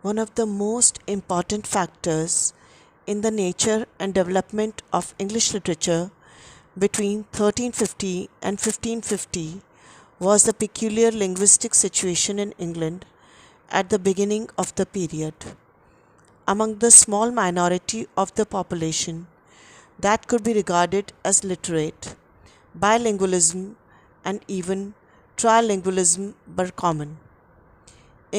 one of the most important factors in the nature and development of English literature between 1350 and 1550 was the peculiar linguistic situation in England at the beginning of the period. Among the small minority of the population that could be regarded as literate, bilingualism and even trilingualism were common.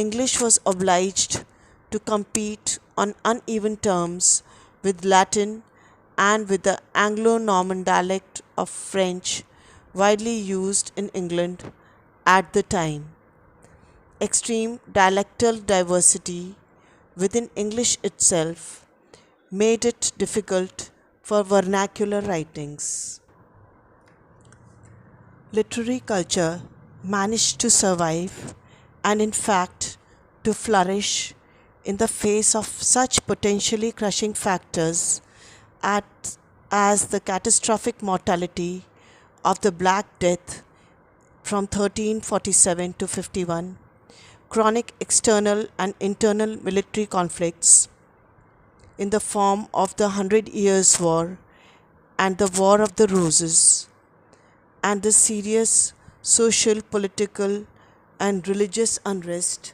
English was obliged to compete on uneven terms with Latin and with the Anglo-Norman dialect of French widely used in England at the time. Extreme dialectal diversity within English itself made it difficult for vernacular writings. Literary culture managed to survive and, in fact, to flourish in the face of such potentially crushing factors at, as the catastrophic mortality of the Black Death from 1347 to 51, chronic external and internal military conflicts in the form of the Hundred Years' War and the War of the Roses, and the serious social, political, and religious unrest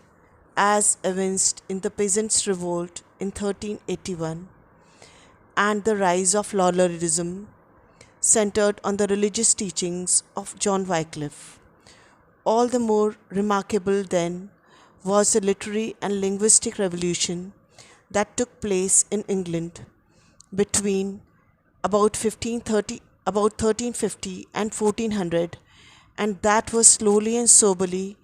as evinced in the Peasants' Revolt in 1381, and the rise of Lollardism centered on the religious teachings of John Wycliffe. All the more remarkable then was the literary and linguistic revolution that took place in England between about 1350 and 1400, and that was slowly and soberly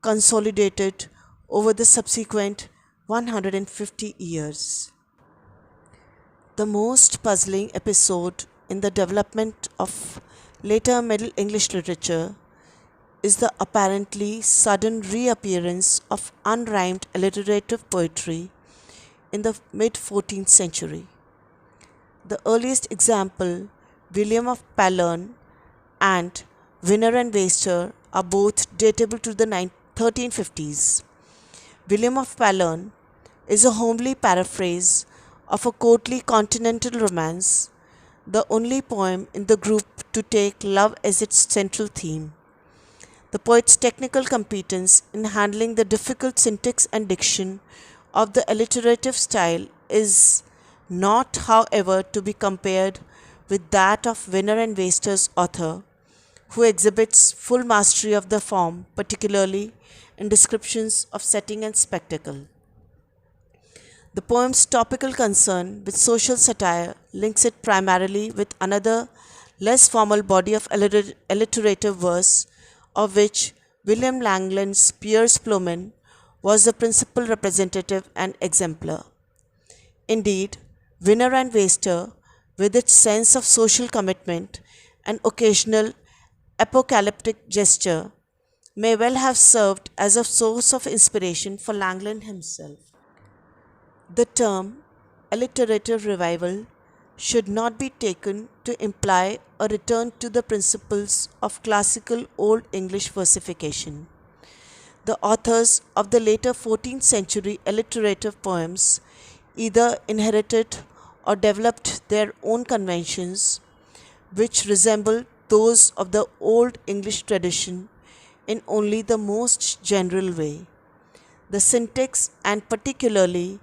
consolidated over the subsequent 150 years. The most puzzling episode in the development of later Middle English literature is the apparently sudden reappearance of unrhymed alliterative poetry in the mid 14th century. The earliest example, William of Pallerne and Winner and Waster, are both datable to the 1350s. William of Pallerne is a homely paraphrase of a courtly continental romance, the only poem in the group to take love as its central theme. The poet's technical competence in handling the difficult syntax and diction of the alliterative style is not, however, to be compared with that of Winner and Waster's author, who exhibits full mastery of the form, particularly in descriptions of setting and spectacle. The poem's topical concern with social satire links it primarily with another, less formal body of alliterative verse, of which William Langland's Piers Plowman was the principal representative and exemplar. Indeed, Winner and Waster, with its sense of social commitment and occasional apocalyptic gesture, may well have served as a source of inspiration for Langland himself. The term alliterative revival should not be taken to imply a return to the principles of classical Old English versification. The authors of the later 14th century alliterative poems either inherited or developed their own conventions, which resemble those of the Old English tradition in only the most general way. The syntax, and particularly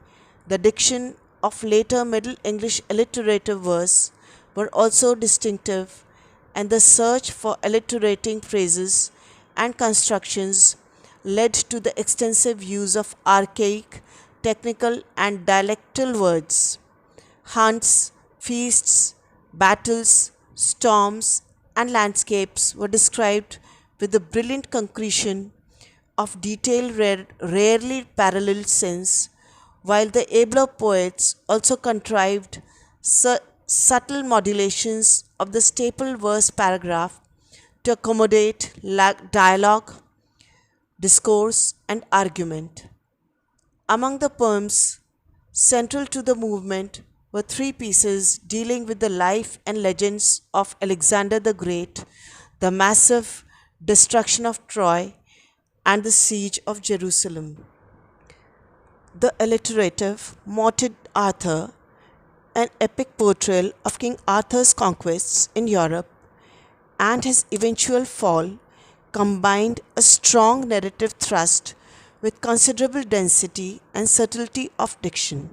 the diction of later Middle English alliterative verse, were also distinctive, and the search for alliterating phrases and constructions led to the extensive use of archaic, technical, and dialectal words. Hunts, feasts, battles, storms, and landscapes were described with the brilliant concretion of detail rarely paralleled since, while the abler poets also contrived subtle modulations of the staple verse paragraph to accommodate dialogue, discourse, and argument. Among the poems central to the movement were three pieces dealing with the life and legends of Alexander the Great, the massive destruction of Troy, and the siege of Jerusalem. The alliterative Morte Arthur, an epic portrayal of King Arthur's conquests in Europe and his eventual fall, combined a strong narrative thrust with considerable density and subtlety of diction.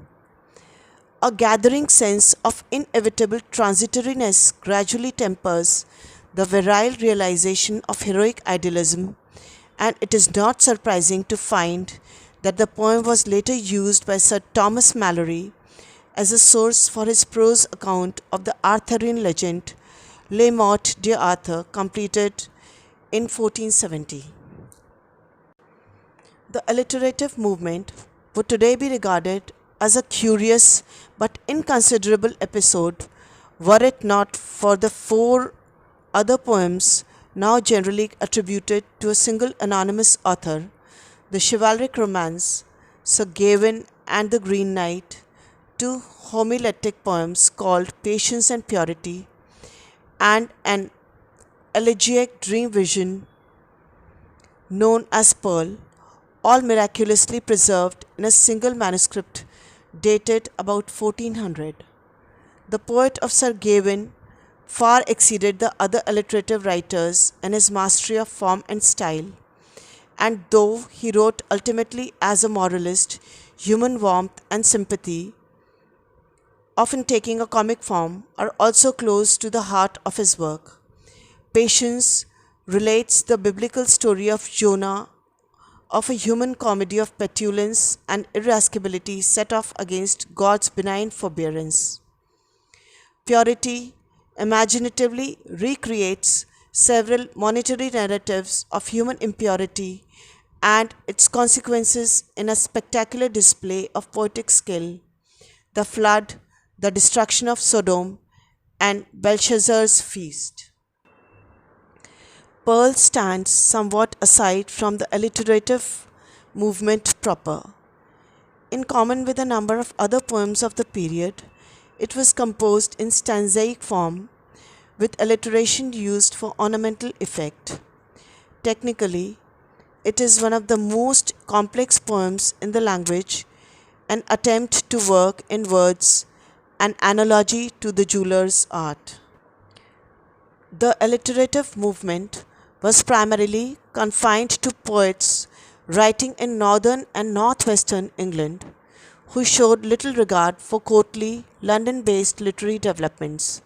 A gathering sense of inevitable transitoriness gradually tempers the virile realization of heroic idealism, and it is not surprising to find that the poem was later used by Sir Thomas Malory as a source for his prose account of the Arthurian legend Les Morts d'Arthur, completed in 1470. The alliterative movement would today be regarded as a curious but inconsiderable episode were it not for the four other poems now generally attributed to a single anonymous author: the chivalric romance Sir Gawain and the Green Knight, two homiletic poems called Patience and Purity, and an elegiac dream vision known as Pearl, all miraculously preserved in a single manuscript dated about 1400. The poet of Sir Gawain far exceeded the other alliterative writers in his mastery of form and style, and though he wrote ultimately as a moralist, human warmth and sympathy, often taking a comic form, are also close to the heart of his work. Patience relates the biblical story of Jonah, of a human comedy of petulance and irascibility set off against God's benign forbearance. Purity imaginatively recreates several monetary narratives of human impurity and its consequences in a spectacular display of poetic skill: the flood, the destruction of Sodom, and Belshazzar's feast. Pearl stands somewhat aside from the alliterative movement proper. In common with a number of other poems of the period, it was composed in stanzaic form, with alliteration used for ornamental effect. Technically, it is one of the most complex poems in the language, an attempt to work in words, an analogy to the jeweler's art. The alliterative movement was primarily confined to poets writing in northern and northwestern England, who showed little regard for courtly, London-based literary developments.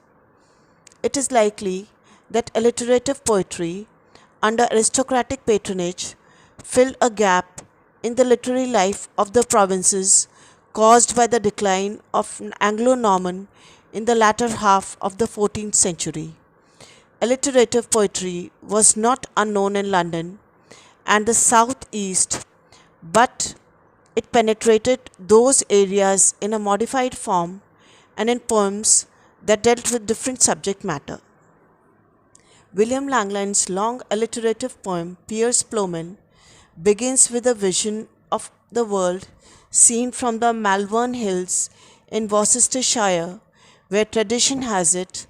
It is likely that alliterative poetry, under aristocratic patronage, filled a gap in the literary life of the provinces caused by the decline of Anglo-Norman in the latter half of the 14th century. Alliterative poetry was not unknown in London and the South East, but it penetrated those areas in a modified form and in poems that dealt with different subject matter. William Langland's long alliterative poem Piers Plowman begins with a vision of the world seen from the Malvern Hills in Worcestershire, where tradition has it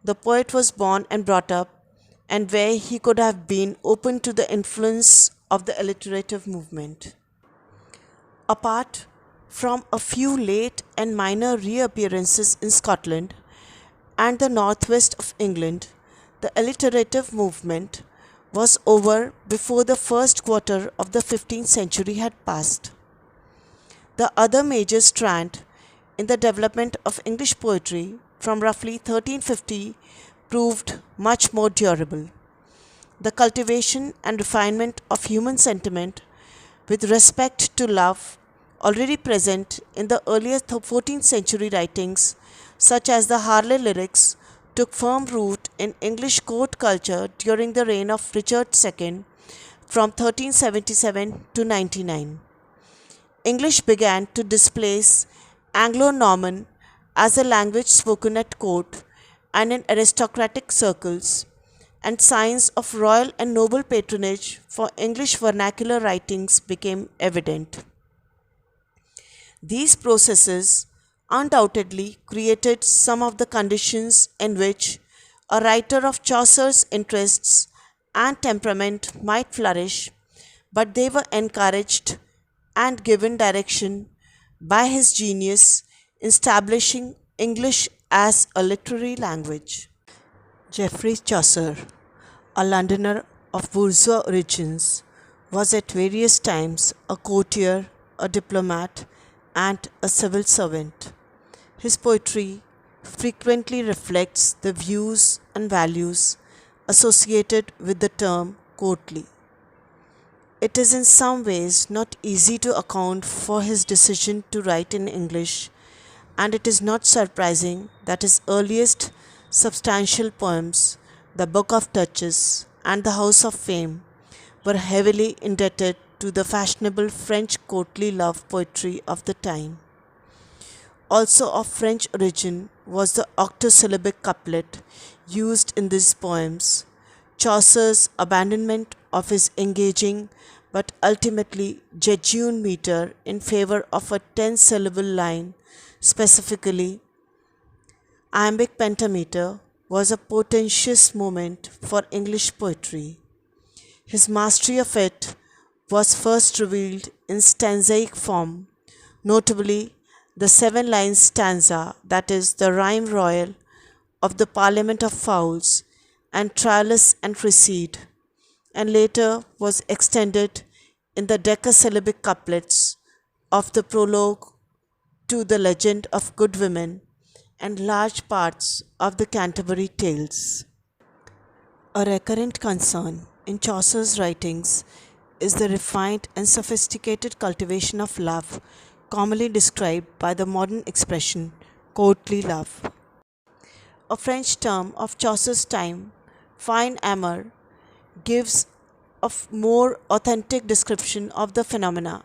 the poet was born and brought up, and where he could have been open to the influence of the alliterative movement. Apart from a few late and minor reappearances in Scotland and the northwest of England, the alliterative movement was over before the first quarter of the 15th century had passed. The other major strand in the development of English poetry from roughly 1350 proved much more durable: the cultivation and refinement of human sentiment with respect to love, already present in the earlier 14th century writings, such as the Harley lyrics, took firm root in English court culture during the reign of Richard II from 1377 to 99. English began to displace Anglo-Norman as a language spoken at court and in aristocratic circles, and signs of royal and noble patronage for English vernacular writings became evident. These processes undoubtedly created some of the conditions in which a writer of Chaucer's interests and temperament might flourish, but they were encouraged and given direction by his genius in establishing English as a literary language. Geoffrey Chaucer, a Londoner of bourgeois origins, was at various times a courtier, a diplomat, and a civil servant. His poetry frequently reflects the views and values associated with the term courtly. It is in some ways not easy to account for his decision to write in English, and it is not surprising that his earliest substantial poems, The Book of Touches and The House of Fame, were heavily indebted to the fashionable French courtly love poetry of the time. Also of French origin was the octosyllabic couplet used in these poems. Chaucer's abandonment of his engaging but ultimately jejune meter in favor of a 10-syllable line, specifically iambic pentameter, was a portentous moment for English poetry. His mastery of it was first revealed in stanzaic form, notably the 7-line stanza, that is, the rhyme royal of the Parliament of Fowls and Troilus and Cresside, and later was extended in the decasyllabic couplets of the prologue to the Legend of Good Women and large parts of the Canterbury Tales. A recurrent concern in Chaucer's writings is the refined and sophisticated cultivation of love, commonly described by the modern expression courtly love. A French term of Chaucer's time, fine amour, gives a more authentic description of the phenomena.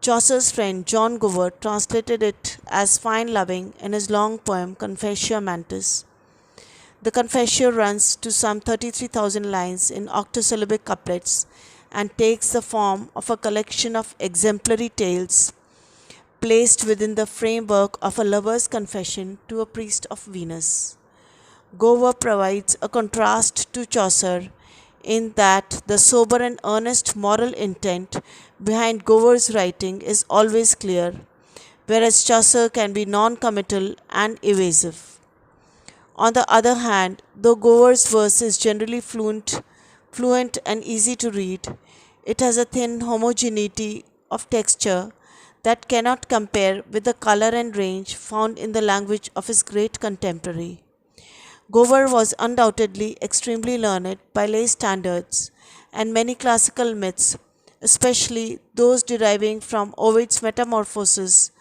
Chaucer's friend John Gower translated it as fine loving in his long poem Confessio Amantis. The Confessio runs to some 33,000 lines in octosyllabic couplets and takes the form of a collection of exemplary tales placed within the framework of a lover's confession to a priest of Venus. Gower provides a contrast to Chaucer in that the sober and earnest moral intent behind Gower's writing is always clear, whereas Chaucer can be non-committal and evasive. On the other hand, though Gower's verse is generally fluent and easy to read, it has a thin homogeneity of texture that cannot compare with the color and range found in the language of his great contemporary. Gower was undoubtedly extremely learned by lay standards, and many classical myths, especially those deriving from Ovid's Metamorphoses,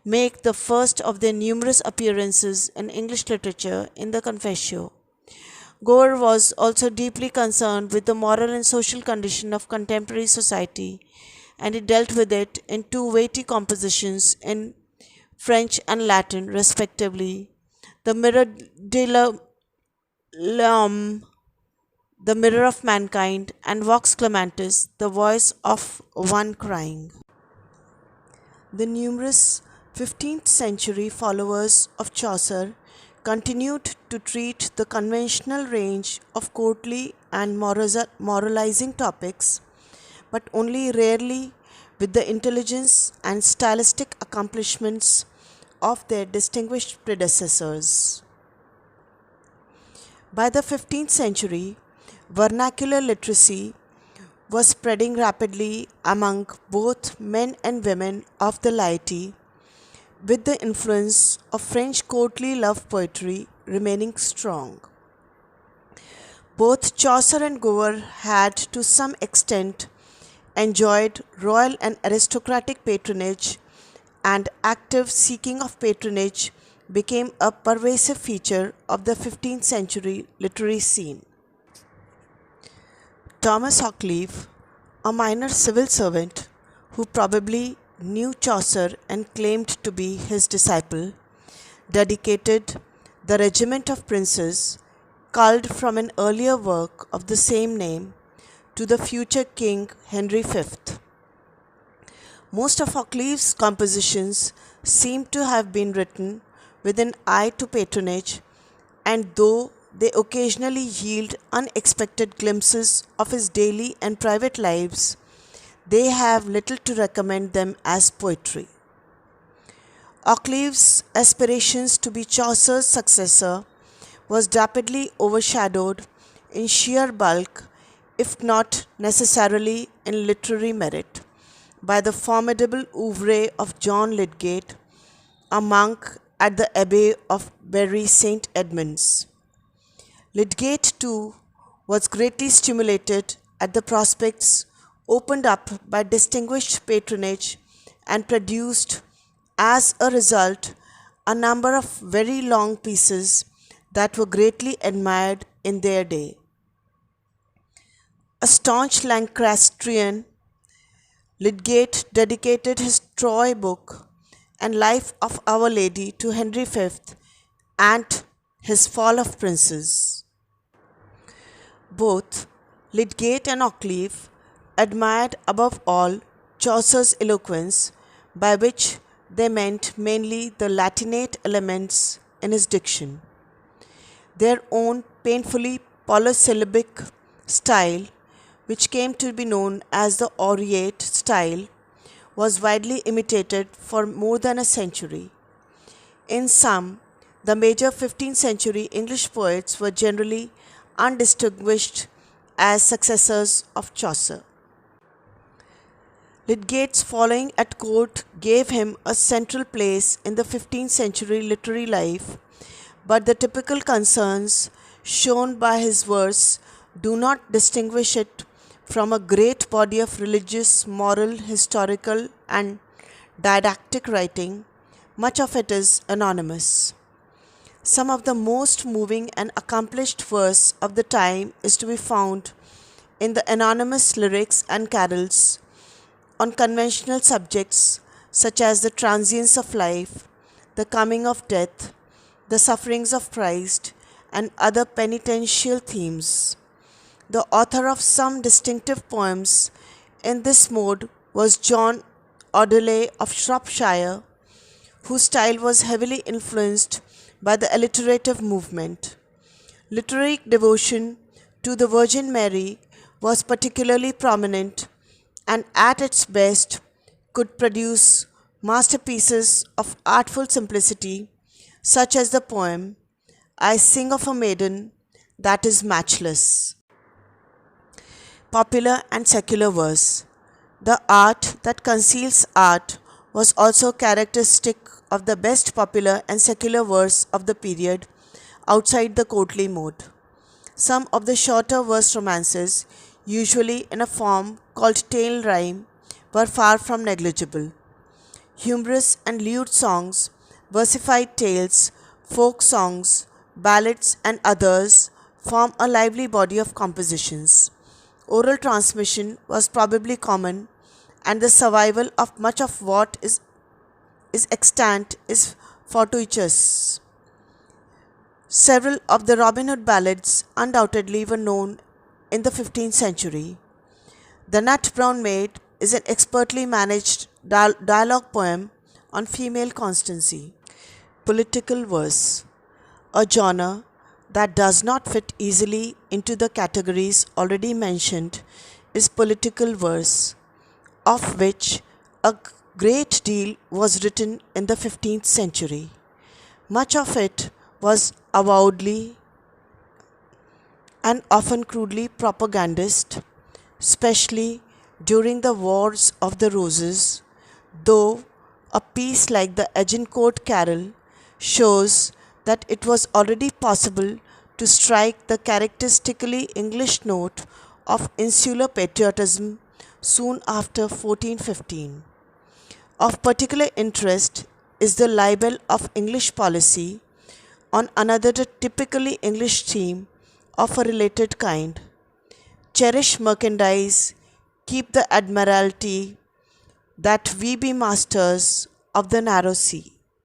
make the first of their numerous appearances in English literature in the Confessio. Gower was also deeply concerned with the moral and social condition of contemporary society, and he dealt with it in two weighty compositions in French and Latin, respectively, the Mirror de l'Homme, the Mirror of Mankind, and Vox Clamantis, the voice of one crying. The numerous 15th century followers of Chaucer continued to treat the conventional range of courtly and moralizing topics, but only rarely with the intelligence and stylistic accomplishments of their distinguished predecessors. By the 15th century, vernacular literacy was spreading rapidly among both men and women of the laity, with the influence of French courtly love poetry remaining strong. Both Chaucer and Gower had, to some extent, enjoyed royal and aristocratic patronage, and active seeking of patronage became a pervasive feature of the 15th century literary scene. Thomas Occleve, a minor civil servant who probably knew Chaucer and claimed to be his disciple, dedicated the Regiment of Princes, culled from an earlier work of the same name, to the future King Henry V. Most of Occleve's compositions seem to have been written with an eye to patronage, and though they occasionally yield unexpected glimpses of his daily and private lives, they have little to recommend them as poetry. Occleve's aspirations to be Chaucer's successor was rapidly overshadowed in sheer bulk, if not necessarily in literary merit, by the formidable oeuvre of John Lydgate, a monk at the Abbey of Bury St. Edmunds. Lydgate, too, was greatly stimulated at the prospects opened up by distinguished patronage and produced, as a result, a number of very long pieces that were greatly admired in their day. A staunch Lancastrian, Lydgate dedicated his Troy book and Life of Our Lady to Henry V and his Fall of Princes. Both Lydgate and Occleve admired above all Chaucer's eloquence, by which they meant mainly the Latinate elements in his diction. Their own painfully polysyllabic style, which came to be known as the Oriate style, was widely imitated for more than a century. In sum, the major 15th century English poets were generally undistinguished as successors of Chaucer. Lydgate's following at court gave him a central place in the 15th century literary life, but the typical concerns shown by his verse do not distinguish it from a great body of religious, moral, historical, and didactic writing. Much of it is anonymous. Some of the most moving and accomplished verse of the time is to be found in the anonymous lyrics and carols on conventional subjects such as the transience of life, the coming of death, the sufferings of Christ, and other penitential themes. The author of some distinctive poems in this mode was John Audeley of Shropshire, whose style was heavily influenced by the alliterative movement. Literary devotion to the Virgin Mary was particularly prominent, and at its best could produce masterpieces of artful simplicity, such as the poem, I Sing of a Maiden That is Matchless. Popular and secular verse. The art that conceals art was also characteristic of the best popular and secular verse of the period outside the courtly mode. Some of the shorter verse romances, usually in a form called tale rhyme, were far from negligible. Humorous and lewd songs, versified tales, folk songs, ballads, and others form a lively body of compositions. Oral transmission was probably common, and the survival of much of what is extant is fortuitous. Several of the Robin Hood ballads undoubtedly were known in the 15th century. The Nut Brown Maid is an expertly managed dialogue poem on female constancy. Political verse, a genre that does not fit easily into the categories already mentioned, is political verse, of which a great deal was written in the 15th century. Much of it was avowedly and often crudely propagandist, especially during the Wars of the Roses, though a piece like the Agincourt Carol shows that it was already possible to strike the characteristically English note of insular patriotism soon after 1415. Of particular interest is the libel of English policy on another typically English theme of a related kind. Cherish merchandise, keep the admiralty, that we be masters of the narrow sea.